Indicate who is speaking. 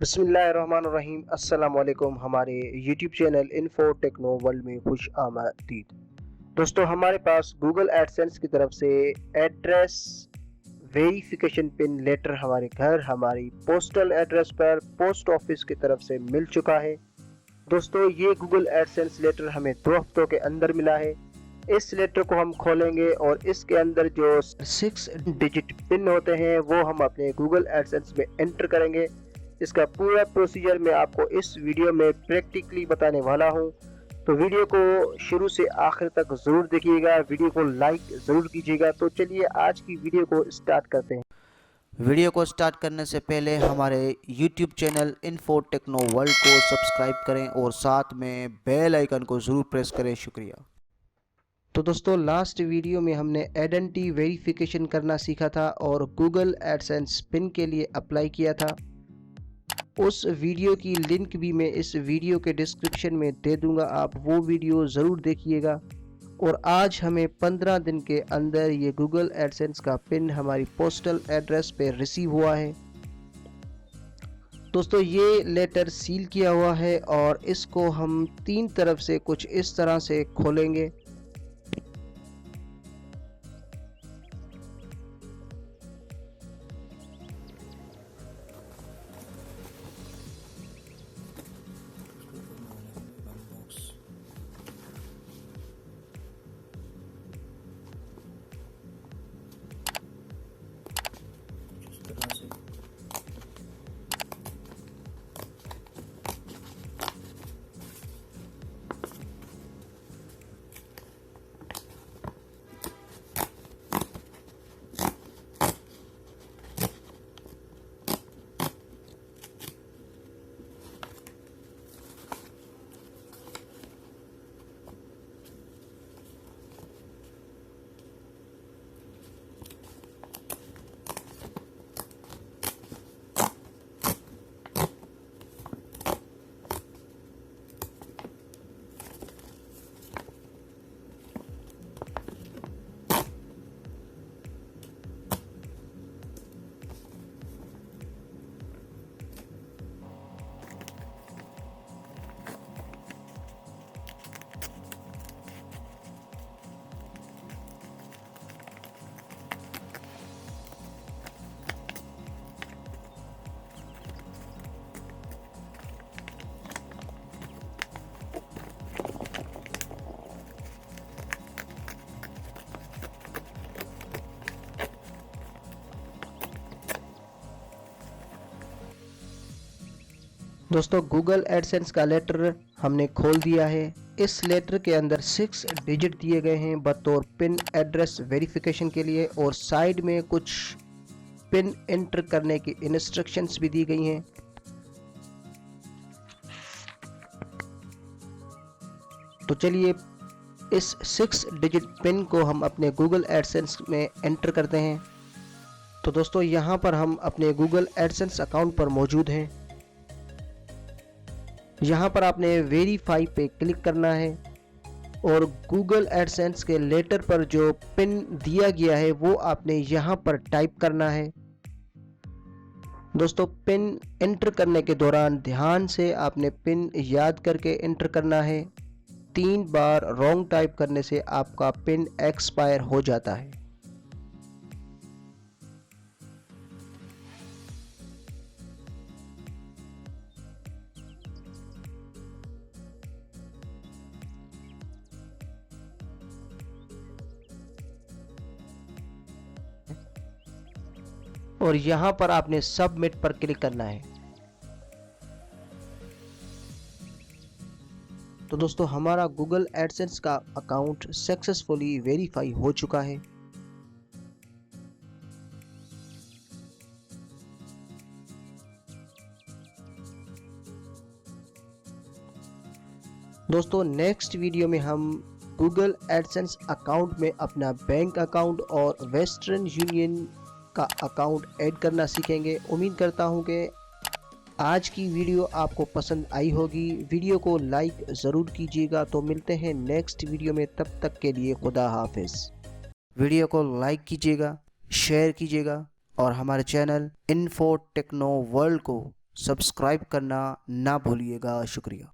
Speaker 1: बिस्मिल्लाहिर्रहमानिर्रहीम अस्सलाम वालेकुम। हमारे YouTube channel Info Techno World में खुश आमदीद। दोस्तों, हमारे पास गूगल एडसेंस की तरफ से एड्रेस वेरिफिकेशन पिन लेटर हमारे घर हमारी पोस्टल एड्रेस पर पोस्ट ऑफिस की तरफ से मिल चुका है। दोस्तों, ये गूगल एडसेंस लेटर हमें 2 हफ्तों के अंदर मिला है। इस लेटर को हम खोलेंगे और इसके अंदर जो 6 डिजिट पिन होते हैं वो हम अपने गूगल एडसेंस में एंटर करेंगे। इसका पूरा प्रोसीजर मैं आपको इस वीडियो में प्रैक्टिकली बताने वाला हूं, तो वीडियो को शुरू से आखिर तक ज़रूर देखिएगा, वीडियो को लाइक ज़रूर कीजिएगा। तो चलिए आज की वीडियो को स्टार्ट करते हैं।
Speaker 2: वीडियो को स्टार्ट करने से पहले हमारे YouTube channel Info Techno World को सब्सक्राइब करें और साथ में बेल आइकन को ज़रूर प्रेस करें। शुक्रिया।
Speaker 1: तो दोस्तों, लास्ट वीडियो में हमने आइडेंटिटी वेरिफिकेशन करना सीखा था और गूगल एडसेंस पिन के लिए अप्लाई किया था। उस वीडियो की लिंक भी मैं इस वीडियो के डिस्क्रिप्शन में दे दूंगा, आप वो वीडियो ज़रूर देखिएगा। और आज हमें 15 दिन के अंदर ये गूगल एडसेंस का पिन हमारी पोस्टल एड्रेस पे रिसीव हुआ है। दोस्तों, ये लेटर सील किया हुआ है और इसको हम 3 तरफ से कुछ इस तरह से खोलेंगे। दोस्तों, गूगल एडसेंस का लेटर हमने खोल दिया है। इस लेटर के अंदर 6 डिजिट दिए गए हैं बतौर पिन एड्रेस वेरिफिकेशन के लिए, और साइड में कुछ पिन एंटर करने की इंस्ट्रक्शंस भी दी गई हैं। तो चलिए इस 6 डिजिट पिन को हम अपने गूगल एडसेंस में एंटर करते हैं। तो दोस्तों, यहाँ पर हम अपने गूगल एडसेंस अकाउंट पर मौजूद हैं। यहाँ पर आपने वेरीफाई पे क्लिक करना है और गूगल एडसेंस के लेटर पर जो पिन दिया गया है वो आपने यहाँ पर टाइप करना है। दोस्तों, पिन एंटर करने के दौरान ध्यान से आपने पिन याद करके एंटर करना है। 3 बार रॉन्ग टाइप करने से आपका पिन एक्सपायर हो जाता है। और यहाँ पर आपने सबमिट पर क्लिक करना है। तो दोस्तों, हमारा गूगल एडसेंस का अकाउंट सक्सेसफुली वेरीफाई हो चुका है। दोस्तों, नेक्स्ट वीडियो में हम गूगल एडसेंस अकाउंट में अपना बैंक अकाउंट और वेस्टर्न यूनियन का अकाउंट ऐड करना सीखेंगे। उम्मीद करता हूं कि आज की वीडियो आपको पसंद आई होगी। वीडियो को लाइक ज़रूर कीजिएगा। तो मिलते हैं नेक्स्ट वीडियो में, तब तक के लिए खुदा हाफिज़।
Speaker 2: वीडियो को लाइक कीजिएगा, शेयर कीजिएगा और हमारे चैनल इन्फो टेक्नो वर्ल्ड को सब्सक्राइब करना ना भूलिएगा। शुक्रिया।